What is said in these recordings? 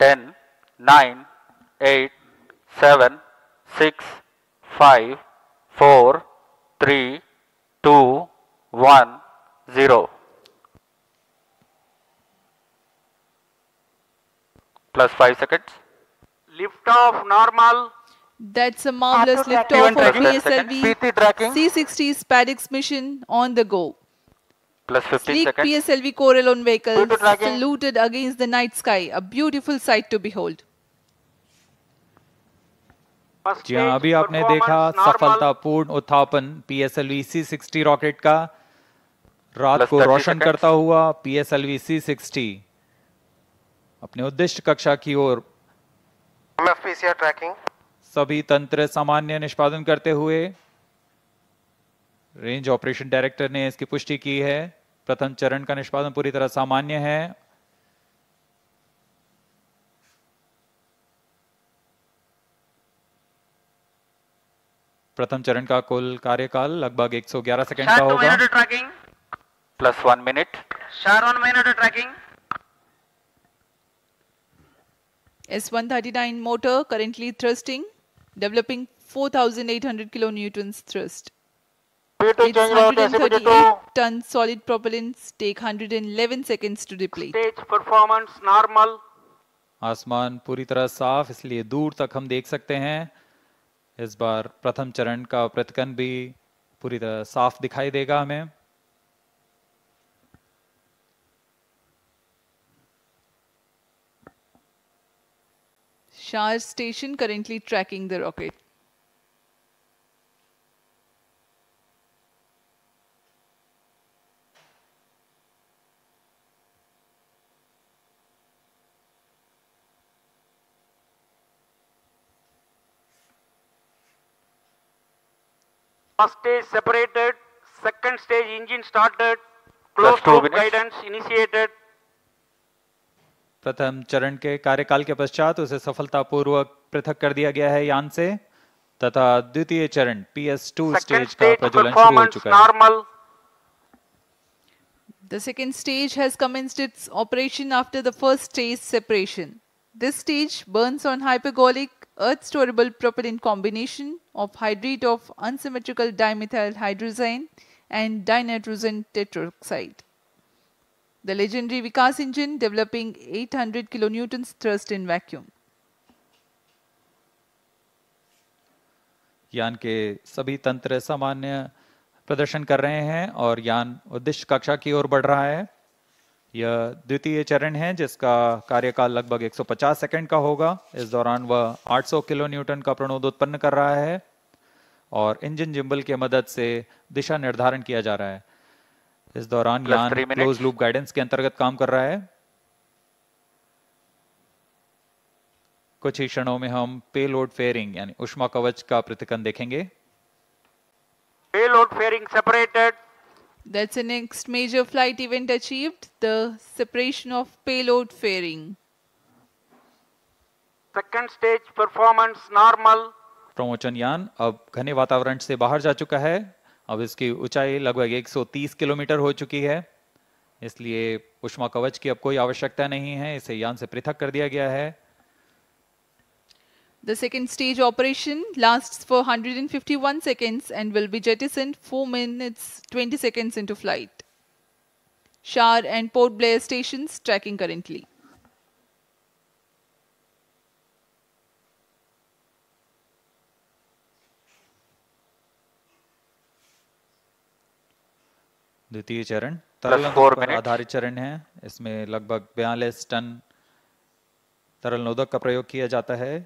10, 9, 8, 7, 6, 5, 4, 3, 2, 1, 0. Plus 5 seconds. Lift off normal. That's a marvelous Auto lift tracking. off of Plus 10 seconds. PSLV PT tracking. C-60 SPADIX mission on the go. Plus 15 Sleek seconds. PSLV Corellon vehicle PT tracking. saluted against the night sky, a beautiful sight to behold. First जी हाँ, stage अभी आपने देखा performance normal. सफलतापूर्ण उत्थापन PSLV C-60 rocket का रात Plus को 30 रोशन seconds. करता हुआ PSLV C-60 अपने उद्दिष्ट कक्षा की ओर MFPCR tracking. सभी तंत्र सामान्य निष्पादन करते हुए रेंज ऑपरेशन डायरेक्टर ने इसकी पुष्टि की है। प्रथम चरण का निष्पादन पूरी तरह सामान्य है। प्रथम चरण का कुल कार्यकाल लगभग 111 सेकंड का Start 2 होगा। minute tracking. Plus 1 minute. Start 1 minute tracking. S-139 motor currently thrusting, developing 4,800 kilonewtons thrust. P2 Its change route SCPT2. 138-ton solid propellants take 111 seconds to deplete. Stage performance normal. आसमान पूरी तरह साफ, इसलिए दूर तक हम देख सकते हैं। इस बार प्रथम चरण का प्रतिकन भी पूरी तरह साफ दिखाई देगा हमें। Shar station currently tracking the rocket. First stage separated. Second stage engine started. Plus Closed 2 loop minutes. guidance initiated. प्रथम चरण के कार्यकाल के पश्चात उसे सफलतापूर्वक पृथक कर दिया गया है यान से तथा द्वितीय चरण PS2 Second स्टेज का stage प्रज्वलन शुरू हो performance चुका है। normal. The second stage has commenced its operation after the first stage separation. This stage burns on hypergolic earth storable propellant combination of hydrate of unsymmetrical dimethyl hydrazine and dinitrogen tetroxide. The legendary Vikas engine developing 800 kilonewtons thrust in vacuum. यान के सभी तंत्र सामान्य प्रदर्शन कर रहे हैं और यान उद्दिष्ट कक्षा की ओर बढ़ रहा है। यह द्वितीय चरण है जिसका कार्यकाल लगभग 150 सेकंड का होगा। इस दौरान वह 800 किलो न्यूटन का प्रणोद उत्पन्न कर रहा है और इंजन जिम्बल की मदद से दिशा निर्धारण किया जा रहा है। इस दौरान Plus यान 3 minutes. क्लोज लूप गाइडेंस के अंतर्गत काम कर रहा है। कुछ ही क्षणों में हम पेलोड फेयरिंग यानी ऊष्मा कवच का प्रतिकन देखेंगे। Payload fairing separated. That's the next major flight event achieved, the separation of payload fairing. Second stage performance normal. प्रमोचन यान अब घने वातावरण से बाहर जा चुका है। अब इसकी ऊंचाई लगभग 130 किलोमीटर हो चुकी है, इसलिए ऊष्मा कवच की अब कोई आवश्यकता नहीं है। इसे यान से पृथक कर दिया गया है। The second stage operation lasts for 151 seconds and will be jettisoned 4 minutes 20 seconds into flight. Shar and Port Blair stations tracking currently. द्वितीय चरण तरल Plus नोदक 4 पर minutes. आधारित चरण है। इसमें लगभग 42 टन तरल नोदक का प्रयोग किया जाता है।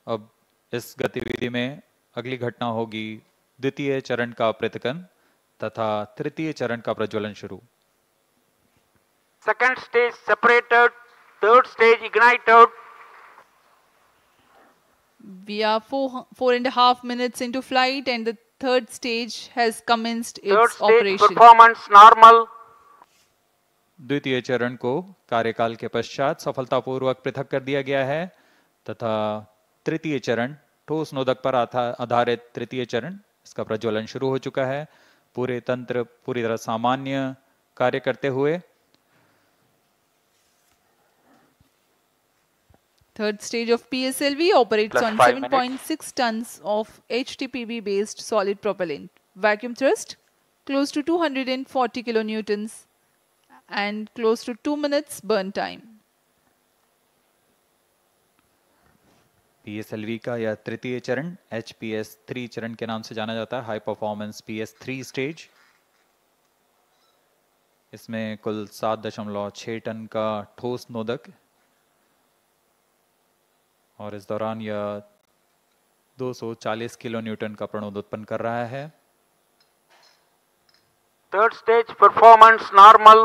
अब इस गतिविधि में अगली घटना होगी द्वितीय चरण का पृथकन तथा तृतीय चरण का प्रज्वलन शुरू। Second stage separated. Third stage ignited. We are 4.5 minutes into flight and the third stage has commenced Third its stage operation. performance normal. द्वितीय चरण को कार्यकाल के पश्चात सफलतापूर्वक पृथक कर दिया गया है तथा तृतीय चरण ठोस नोदक पर आधारित तृतीय चरण इसका प्रज्वलन शुरू हो चुका है। पूरे तंत्र पूरी तरह सामान्य कार्य करते हुए Third stage of PSLV operates Plus on 5 minutes. 7.6 tons of HTPB based solid propellant. Vacuum thrust close to 240 kilonewtons and close to 2 minutes burn time. PSLV का यह तृतीय चरण HPS3 चरण के नाम से जाना जाता है, हाई परफॉर्मेंस PS3 स्टेज। इसमें कुल 7.6 टन का ठोस नोदक और इस दौरान यह 240 किलो न्यूटन का प्रणोद उत्पन्न कर रहा है। Third stage performance normal.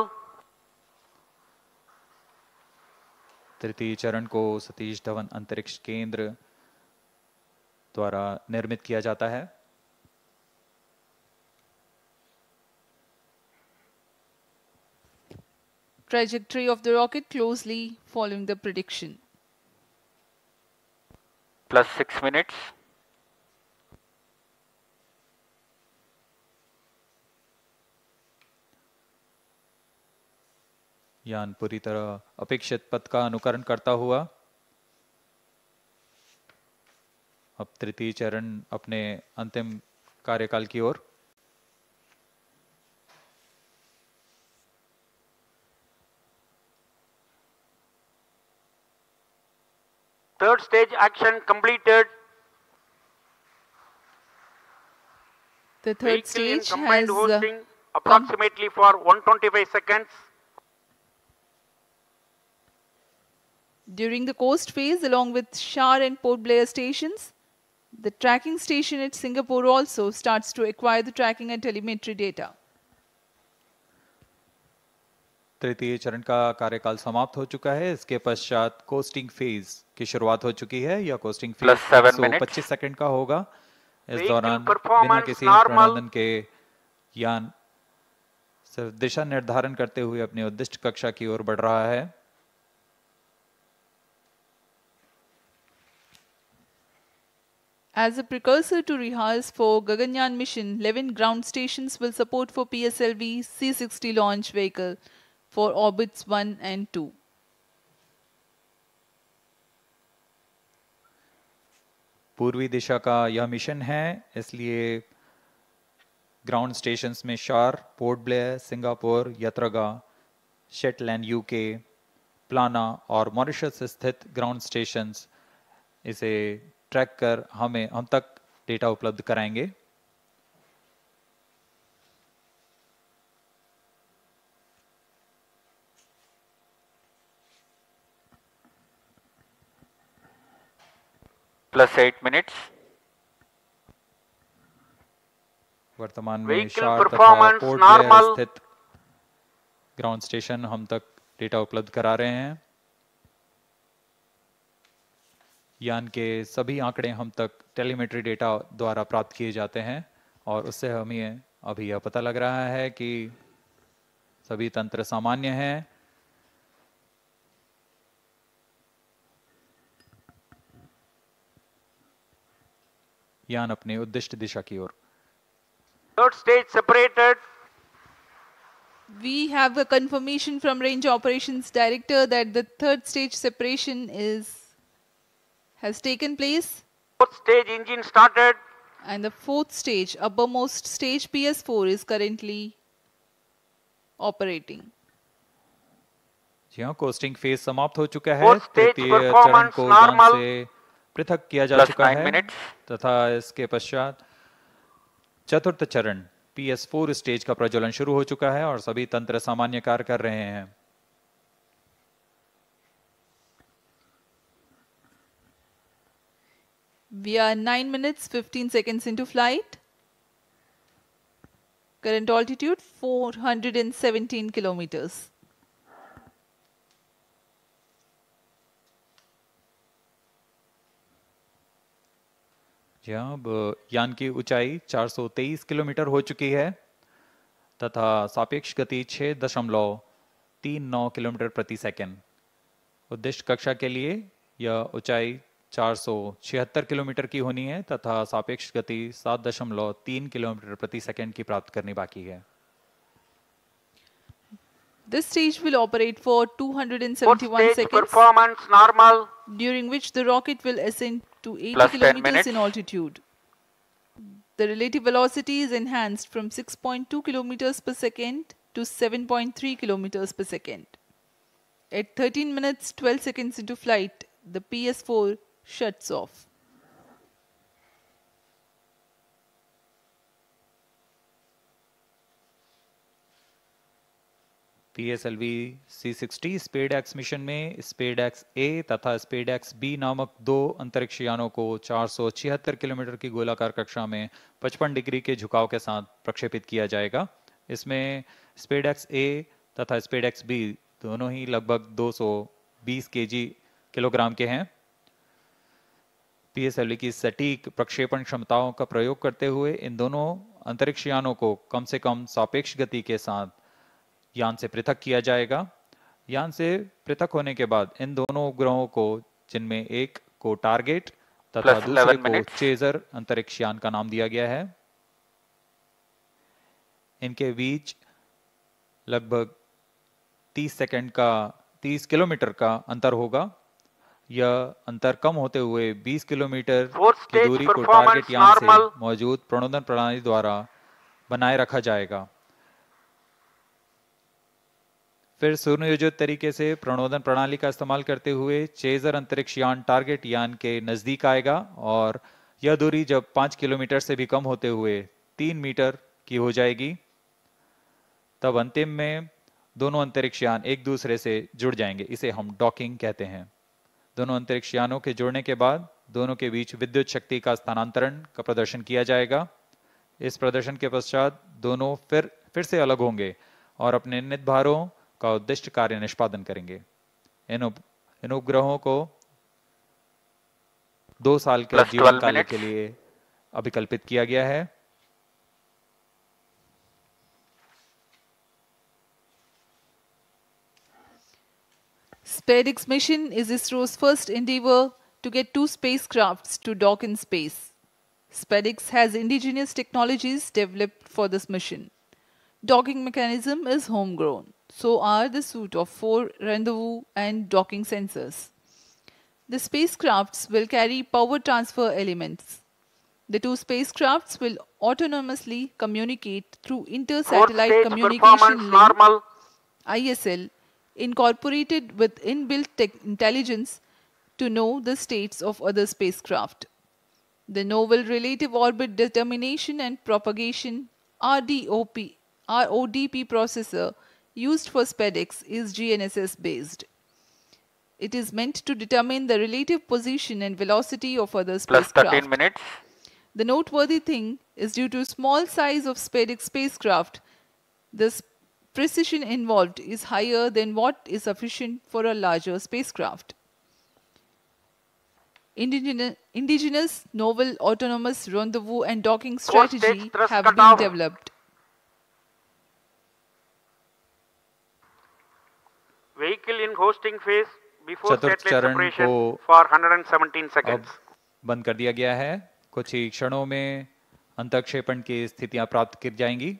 तृतीय चरण को सतीश धवन अंतरिक्ष केंद्र द्वारा निर्मित किया जाता है। Trajectory of the rocket closely following the prediction. Plus 6 minutes. यान पूरी तरह अपेक्षित पथ का अनुकरण करता हुआ अब तृतीय चरण अपने अंतिम कार्यकाल की ओर। Third stage action completed. The third Vehicle in stage combined has hosting approximately for 125 seconds. during the coast phase along with Shar and Port Blair stations. The tracking station at Singapore also starts to acquire the tracking and telemetry data. तृतीय चरण का कार्यकाल समाप्त हो चुका है। इसके पश्चात कोस्टिंग फेज की शुरुआत हो चुकी है। यह costing phase Plus 7 minutes. 125 second का होगा। इस Vehicle दौरान बिना performance किसी normal. प्रणोदन के यान सिर्फ दिशा निर्धारण करते हुए अपनी उद्दिष्ट कक्षा की ओर बढ़ रहा है। As a precursor to rehearse for Gaganyaan mission, 11 ground stations will support for PSLV C-60 launch vehicle for orbits 1 and 2. पूर्वी दिशा का यह मिशन है, इसलिए ग्राउंड स्टेशंस में शार, पोर्ट ब्लेयर, सिंगापुर, यत्रगा, शेटलैंड यूके, प्लाना और मॉरिशस स्थित ग्राउंड स्टेशंस इसे ट्रैक कर हम तक डेटा उपलब्ध कराएंगे। Plus 8 minutes. वर्तमान में Vehicle शार तथा performance पोर्ट ब्लेयर normal. स्थित ग्राउंड स्टेशन हम तक डेटा उपलब्ध करा रहे हैं। यान के सभी आंकड़े हम तक टेलीमेट्री डेटा द्वारा प्राप्त किए जाते हैं और उससे हमें अभी यह पता लग रहा है कि सभी तंत्र सामान्य हैं। यान अपने उद्दिष्ट दिशा की ओर। Third stage separated. We have a confirmation from Range Operations Director that the third stage separation has taken place, Fourth stage engine started. and the fourth stage, uppermost stage PS4 is currently operating. जी हाँ, costing phase समाप्त हो चुका है। Fourth stage तृतीय चरण performance को यान normal. से पृथक किया जा Plus चुका 9 है minutes. तथा इसके पश्चात चतुर्थ चरण PS4 स्टेज का प्रज्वलन शुरू हो चुका है और सभी तंत्र सामान्य कार्य कर रहे हैं। We are 9 minutes 15 seconds into flight. Current altitude 417 kilometers. जी हाँ, अब यान की ऊंचाई 423 किलोमीटर हो चुकी है तथा सापेक्ष गति 6.39 किलोमीटर प्रति सेकंड। उद्दिष्ट कक्षा के लिए यह ऊंचाई 476 किलोमीटर की होनी है तथा सापेक्ष गति 7.3 किलोमीटर प्रति सेकंड की प्राप्त करनी बाकी है। This stage will operate for Fourth 271 stage seconds, performance normal. during which the rocket will ascend to 80 Plus 10 kilometers minutes. in altitude. The relative velocity is enhanced from 6.2 kilometers per second to 7.3 kilometers per second. At 13 minutes 12 seconds into flight, the PS4 shuts off. PSLV C60 SpaceX mission में SpaceX A तथा SpaceX B नामक दो अंतरिक्ष यानों को 476 kilometre की गोलाकार कक्षा में 55 डिग्री के झुकाव के साथ प्रक्षेपित किया जाएगा। इसमें SpaceX A तथा SpaceX B दोनों ही लगभग 220 किलोग्राम के हैं। PSLV की सटीक प्रक्षेपण क्षमताओं का प्रयोग करते हुए इन दोनों अंतरिक्ष यानों को कम से कम सापेक्ष गति के साथ यान से पृथक किया जाएगा। यान से पृथक होने के बाद इन दोनों उपग्रहों को, जिनमें एक को टारगेट तथा Plus दूसरे 11 को minutes. चेजर अंतरिक्ष यान का नाम दिया गया है। इनके बीच लगभग 30 किलोमीटर का अंतर होगा। यह अंतर कम होते हुए 20 किलोमीटर Fourth की stage दूरी को performance टारगेट यान से normal. मौजूद प्रणोदन प्रणाली द्वारा बनाए रखा जाएगा। फिर सुनियोजित तरीके से प्रणोदन प्रणाली का इस्तेमाल करते हुए चेजर अंतरिक्ष यान टारगेट यान के नजदीक आएगा और यह दूरी जब 5 किलोमीटर से भी कम होते हुए 3 मीटर की हो जाएगी, तब अंतिम में दोनों अंतरिक्ष यान एक दूसरे से जुड़ जाएंगे। इसे हम डॉकिंग कहते हैं। दोनों अंतरिक्ष यानों के जुड़ने के बाद दोनों के बीच विद्युत शक्ति का स्थानांतरण का प्रदर्शन किया जाएगा। इस प्रदर्शन के पश्चात दोनों फिर से अलग होंगे और अपने निर्धारित भारों का उद्दिष्ट कार्य निष्पादन करेंगे। इन उपग्रहों को 2 साल के Plus जीवन 12 काल minutes. के लिए अभिकल्पित किया गया है। SpaceX mission is ISRO's first endeavor to get two spacecrafts to dock in space. SpaceX has indigenous technologies developed for this mission. Docking mechanism is homegrown. So are the suite of 4 rendezvous and docking sensors. The spacecrafts will carry power transfer elements. The two spacecrafts will autonomously communicate through Fourth Inter-Satellite stage Communication performance Link normal. ISL, incorporated with inbuilt intelligence to know the states of other spacecraft. The Novel Relative Orbit Determination and Propagation RODP processor used for SpaceX is GNSS based. It is meant to determine the relative position and velocity of other Plus spacecraft. 13 minutes. The noteworthy thing is, due to small size of SpaceX spacecraft, the precision involved is higher than what is sufficient for a larger spacecraft. Indigenous novel autonomous rendezvous and docking Fourth stage strategy thrust have been cutoff. developed. Vehicle in hosting phase before चतुर्थ satellite चरण separation को for 117 अब seconds. बंद कर दिया गया है। कुछ ही क्षणों में अंतःक्षेपण की स्थितियां प्राप्त की जाएंगी।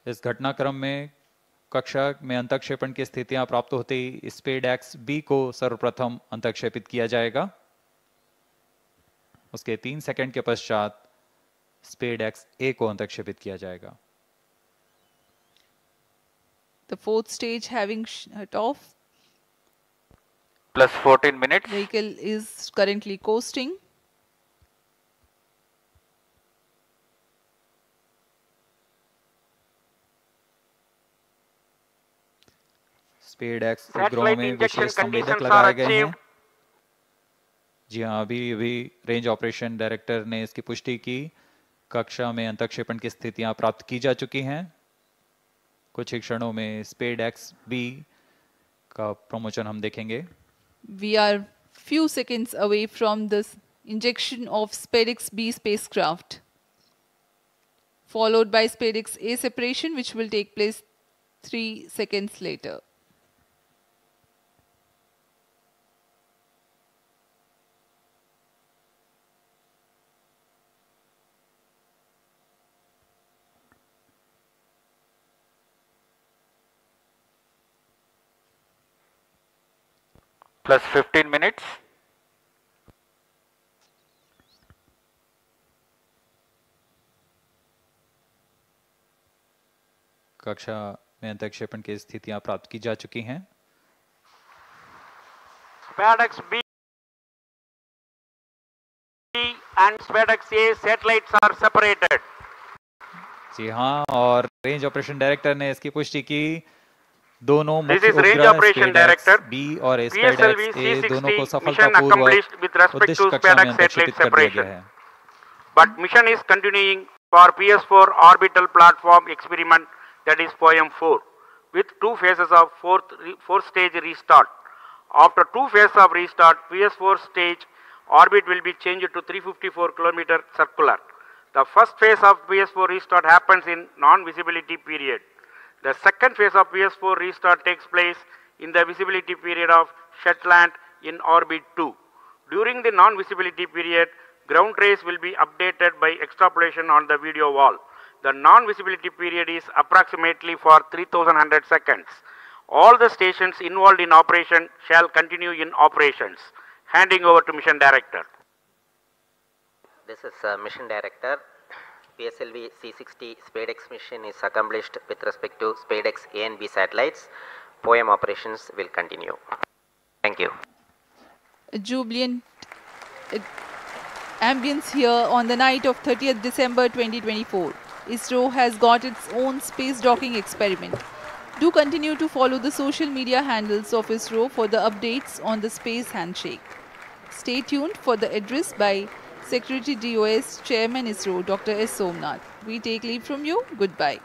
इस घटनाक्रम में कक्षा में अंतःक्षेपण की स्थितियां प्राप्त होते ही SpaceX B को सर्वप्रथम अंतःक्षेपित किया जाएगा। उसके 3 सेकंड के पश्चात SpaceX A को अंतःक्षेपित किया जाएगा। The fourth stage having shut off, Plus 14 minutes. vehicle is currently coasting. SpaceX उपग्रहों Satellite में injection विशेष संवेदक conditions are लगाए गए हैं। achieved. जी हाँ, अभी रेंज ऑपरेशन डायरेक्टर ने इसकी पुष्टि की। कक्षा में अंतःक्षेपण की स्थितियां प्राप्त की जा चुकी हैं। कुछ ही क्षणों में SpaceX B का प्रमोशन हम देखेंगे। We are few seconds away from the injection of SpaceX B spacecraft, followed by SpaceX A separation, which will take place 3 seconds later. plus 15 minutes. कक्षा में अंतरिक्षेपण की स्थितियां प्राप्त की जा चुकी हैं। SpaceX B and SpaceX A satellites are separated. जी हाँ, और रेंज ऑपरेशन डायरेक्टर ने इसकी पुष्टि की। दोनों This मुख्य is Range उपग्रह Operation SpaceX Director. B और PSLV SpaceX A दोनों को C60 mission सफलतापूर्वक accomplished with respect उद्दिष्ट to कक्षा में SpaceX अंतरिक्षित satellite कर दिया गया separation. है। But mission is continuing for PS4 orbital platform experiment, that is POEM-4, with 2 phases of fourth stage restart. After 2 phases of restart, PS4 stage orbit will be changed to 354 km circular. The first phase of PS4 restart happens in non-visibility period. The second phase of PS4 restart takes place in the visibility period of Shetland in orbit 2. During the non-visibility period, ground trace will be updated by extrapolation on the video wall. The non-visibility period is approximately for 3100 seconds. All the stations involved in operation shall continue in operations. Handing over to Mission Director. This is Mission Director. PSLV C60 SpaceX mission is accomplished with respect to SpaceX A and B satellites. POEM operations will continue. Thank you. A jubilant ambience here on the night of 30th December 2024. ISRO has got its own space docking experiment. Do continue to follow the social media handles of ISRO for the updates on the space handshake. Stay tuned for the address by Secretary DOS Chairman ISRO Dr. S. Somnath. We take leave from you. Goodbye.